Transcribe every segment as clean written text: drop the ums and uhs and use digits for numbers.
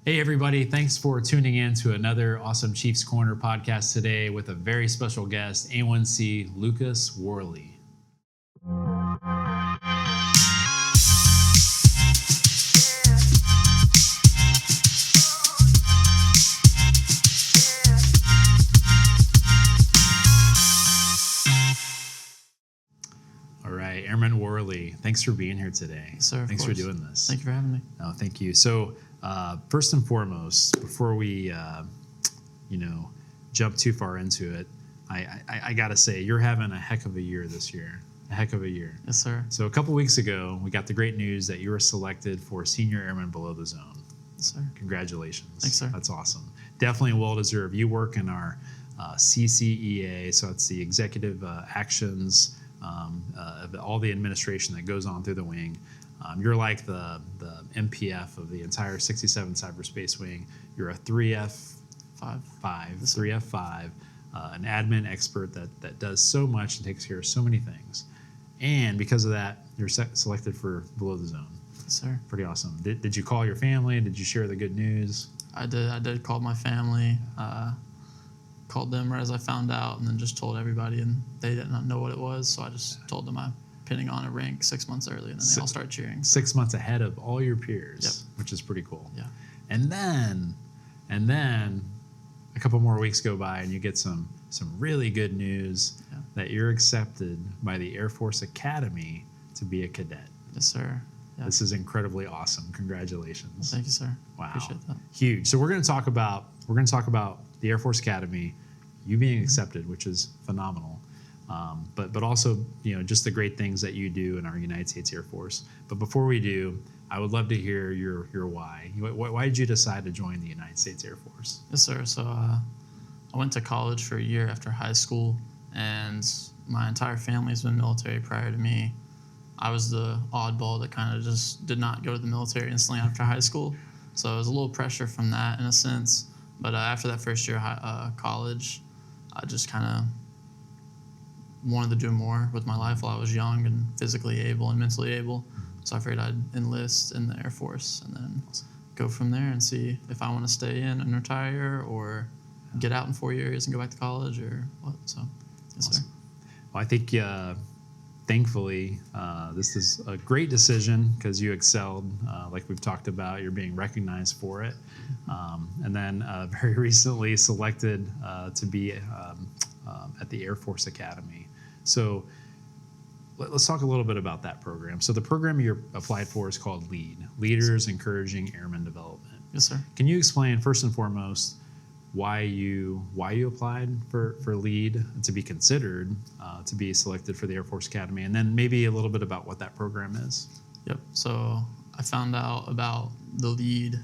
Hey, everybody. Thanks for tuning in to another awesome Chiefs Corner podcast today with a very special guest, A1C Lucas Worley. All right, Airman Worley, thanks for being here today. Yes, sir, thanks for doing this. Thank you for having me. No, thank you. So, first and foremost, before we, jump too far into it, I got to say, you're having a heck of a year this year. A heck of a year. Yes, sir. So a couple weeks ago, we got the great news that you were selected for Senior Airman Below the Zone. Yes, sir. Congratulations. Thanks, sir. That's awesome. Definitely well-deserved. You work in our CCEA, so it's the executive actions, all the administration that goes on through the wing. You're like the MPF of the entire 67 Cyberspace Wing. You're a 3F5, an admin expert that does so much and takes care of so many things. And because of that, you're selected for Below the Zone. Yes, sir. Pretty awesome. Did you call your family? Did you share the good news? I did call my family, called them right as I found out, and then just told everybody, and they did not know what it was, so I just told them I'm pinning on a rank 6 months early, and then they all started cheering. So. 6 months ahead of all your peers, Yep. which is pretty cool. Yeah. And then a couple more weeks go by, and you get some really good news that you're accepted by the Air Force Academy to be a cadet. Yes, sir. Yeah. This is incredibly awesome. Congratulations. Well, thank you, sir. Wow. Appreciate that. Huge. So we're going to talk about the Air Force Academy, you being accepted, which is phenomenal. But also, just the great things that you do in our United States Air Force. But before we do, I would love to hear your why. Why did you decide to join the United States Air Force? Yes, sir. So I went to college for a year after high school, and my entire family has been military prior to me. I was the oddball that kind of just did not go to the military instantly after high school. So it was a little pressure from that in a sense. But after that first year of college, I just kind of wanted to do more with my life while I was young and physically able and mentally able. So I figured I'd enlist in the Air Force and then go from there and see if I want to stay in and retire or get out in 4 years and go back to college or what. So, yes, Awesome. sir. Well, I think, thankfully, this is a great decision because you excelled, like we've talked about. You're being recognized for it. And then very recently selected to be at the Air Force Academy. So let's talk a little bit about that program. So the program you applied for is called LEAD, Leaders Encouraging Airmen Development. Yes, sir. Can you explain first and foremost why you applied for LEAD to be considered to be selected for the Air Force Academy, and then maybe a little bit about what that program is? Yep. So I found out about the LEAD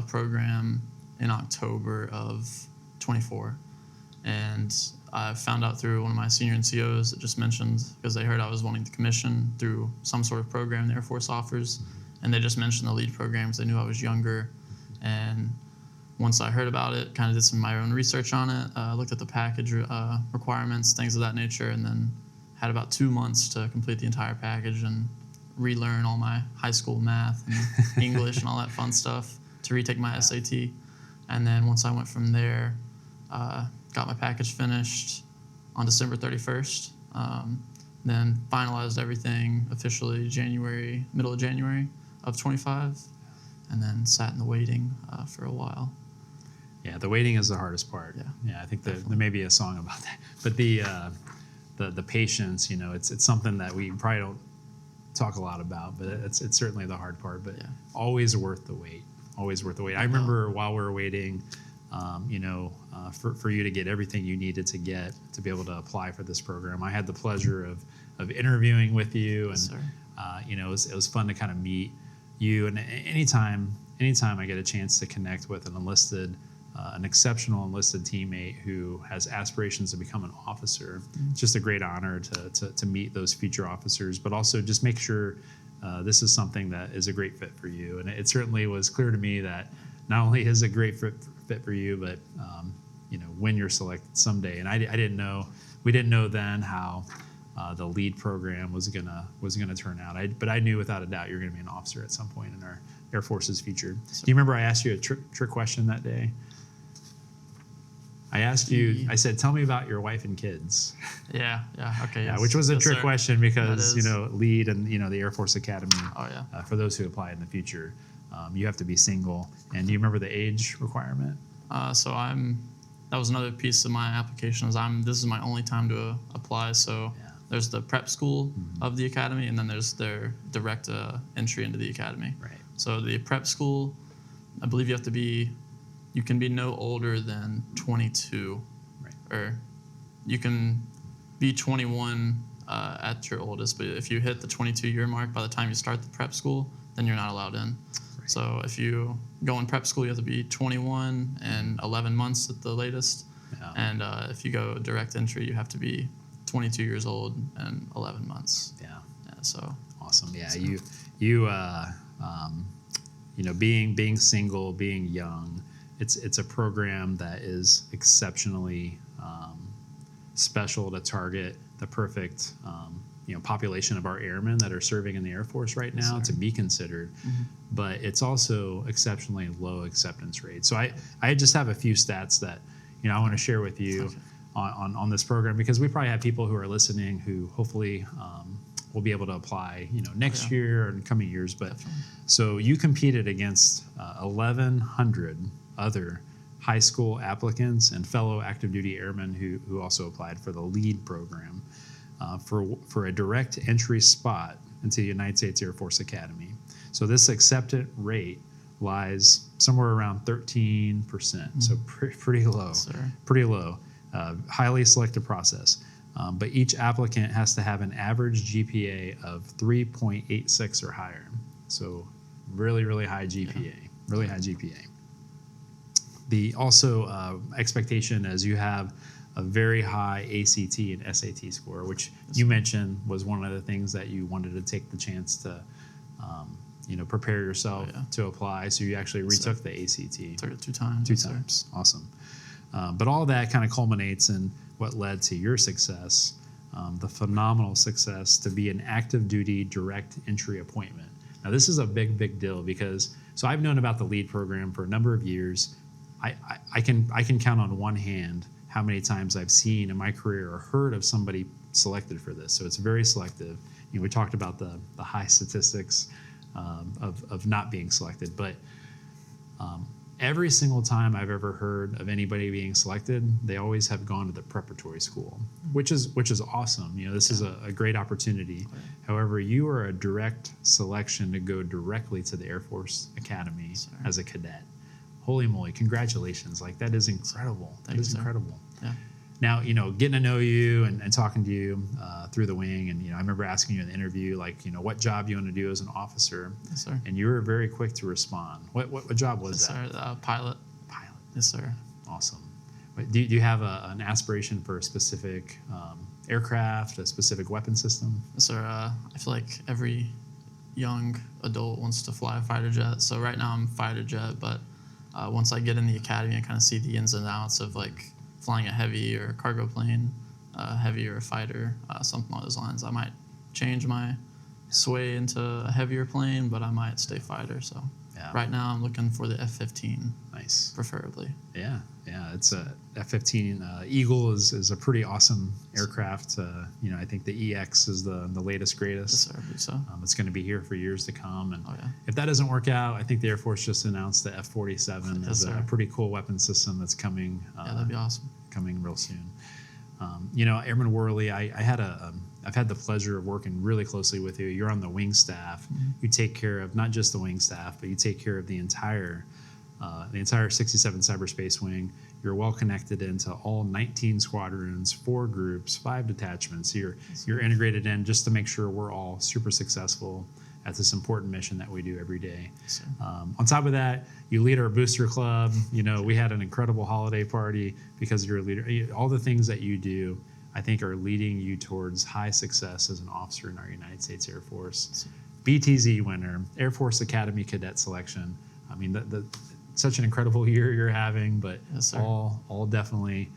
program in October of 24, and I found out through one of my senior NCOs that just mentioned, because they heard I was wanting to commission through some sort of program the Air Force offers, and they just mentioned the LEAD programs. They knew I was younger, and once I heard about it, kind of did some of my own research on it, looked at the package requirements, things of that nature, and then had about 2 months to complete the entire package and relearn all my high school math and English and all that fun stuff to retake my SAT. And then once I went from there, got my package finished on December 31st, then finalized everything officially middle of January of 25, and then sat in the waiting for a while. Yeah, the waiting is the hardest part. Yeah, I think there may be a song about that. But the patience, it's something that we probably don't talk a lot about, but it's certainly the hard part. But always worth the wait. Always worth the wait. I remember while we were waiting, for you to get everything you needed to get to be able to apply for this program. I had the pleasure of interviewing with you, and it was fun to kind of meet you. And anytime I get a chance to connect with an exceptional enlisted teammate who has aspirations to become an officer, it's just a great honor to meet those future officers, but also just make sure this is something that is a great fit for you. And it certainly was clear to me that not only is it a great fit for you, but when you're selected someday. And we didn't know then how the LEAD program was gonna turn out. But I knew without a doubt you're gonna be an officer at some point in our Air Force's future. Do you remember I asked you a trick question that day? I asked you, I said, tell me about your wife and kids. Yeah, okay. Yeah, Yes. which was a Yes, trick sir. question because, That is. lead and, the Air Force Academy, Oh, yeah. for those who apply in the future, you have to be single. And do you remember the age requirement? So that was another piece of my application this is my only time to apply. So there's the prep school of the academy, and then there's their direct entry into the academy. Right. So the prep school, I believe you can be no older than 22, Right. or you can be 21 at your oldest, but if you hit the 22-year mark by the time you start the prep school, then you're not allowed in. Right. So if you go in prep school, you have to be 21 and 11 months at the latest. Yeah. And if you go direct entry, you have to be 22 years old and 11 months. Yeah. So awesome. Yeah. Being single, being young, it's a program that is exceptionally special to target the perfect population of our airmen that are serving in the Air Force right now to be considered. But it's also exceptionally low acceptance rate. So I just have a few stats that I want to share with you on this program, because we probably have people who are listening who hopefully will be able to apply next year and coming years. But so you competed against 1,100 other high school applicants and fellow active duty airmen who also applied for the LEAD program for a direct entry spot into the United States Air Force Academy. So this acceptance rate lies somewhere around 13%. So pretty low, pretty low. Highly selective process. But each applicant has to have an average GPA of 3.86 or higher. So really, really high GPA, really high GPA. The also expectation is you have a very high ACT and SAT score, which you mentioned was one of the things that you wanted to take the chance to, prepare yourself to apply. So you actually retook the ACT. Took it 2 times. 2 times. Awesome. But all that kind of culminates in what led to your success, the phenomenal success to be an active duty direct entry appointment. Now, this is a big, big deal because I've known about the LEAD program for a number of years. I can count on one hand how many times I've seen in my career or heard of somebody selected for this. So it's very selective. We talked about the high statistics of not being selected, but every single time I've ever heard of anybody being selected, they always have gone to the preparatory school, which is awesome. This is a great opportunity. Right. However, you are a direct selection to go directly to the Air Force Academy as a cadet. Holy moly, congratulations. That is incredible. That is incredible. Yeah. Now, getting to know you and talking to you through the wing, and, I remember asking you in the interview, what job you want to do as an officer. Yes, sir. And you were very quick to respond. What job was that? Yes, sir. Pilot. Pilot. Yes, sir. Awesome. Do you have an aspiration for a specific aircraft, a specific weapon system? Yes, sir. I feel like every young adult wants to fly a fighter jet. So right now I'm fighter jet, but once I get in the academy, I kind of see the ins and outs of flying a heavy or cargo plane, heavy or a fighter, something along those lines. I might change my sway into a heavier plane, but I might stay fighter. So right now I'm looking for the F-15. Nice. Preferably. Yeah. It's a F-15 Eagle is a pretty awesome aircraft. I think the EX is the latest, greatest. Yes, sir. I believe so. It's going to be here for years to come. And if that doesn't work out, I think the Air Force just announced the F-47 as a pretty cool weapon system that's coming. That'd be awesome. Coming real soon. Airman Worley, I've had the pleasure of working really closely with you. You're on the wing staff. Mm-hmm. You take care of not just the wing staff, but you take care of the entire 67 Cyberspace Wing. You're well connected into all 19 squadrons, 4 groups, 5 detachments. You're integrated in just to make sure we're all super successful at this important mission that we do every day. On top of that, you lead our booster club. We had an incredible holiday party because you're a leader. All the things that you do, I think, are leading you towards high success as an officer in our United States Air Force. BTZ winner, Air Force Academy cadet selection. I mean, such an incredible year you're having, but all definitely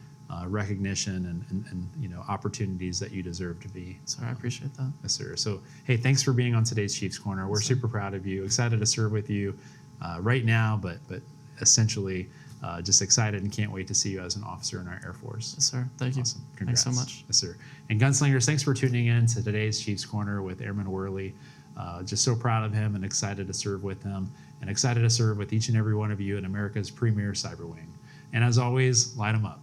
recognition and opportunities that you deserve to be. Sir, I appreciate that. Yes, sir. So, hey, thanks for being on today's Chiefs Corner. We're super proud of you. Excited to serve with you right now, but essentially just excited and can't wait to see you as an officer in our Air Force. Yes, sir. Thank you. Awesome. Congrats. Thanks so much. Yes, sir. And Gunslingers, thanks for tuning in to today's Chiefs Corner with Airman Worley. Just so proud of him and excited to serve with him and excited to serve with each and every one of you in America's premier cyber wing. And as always, light them up.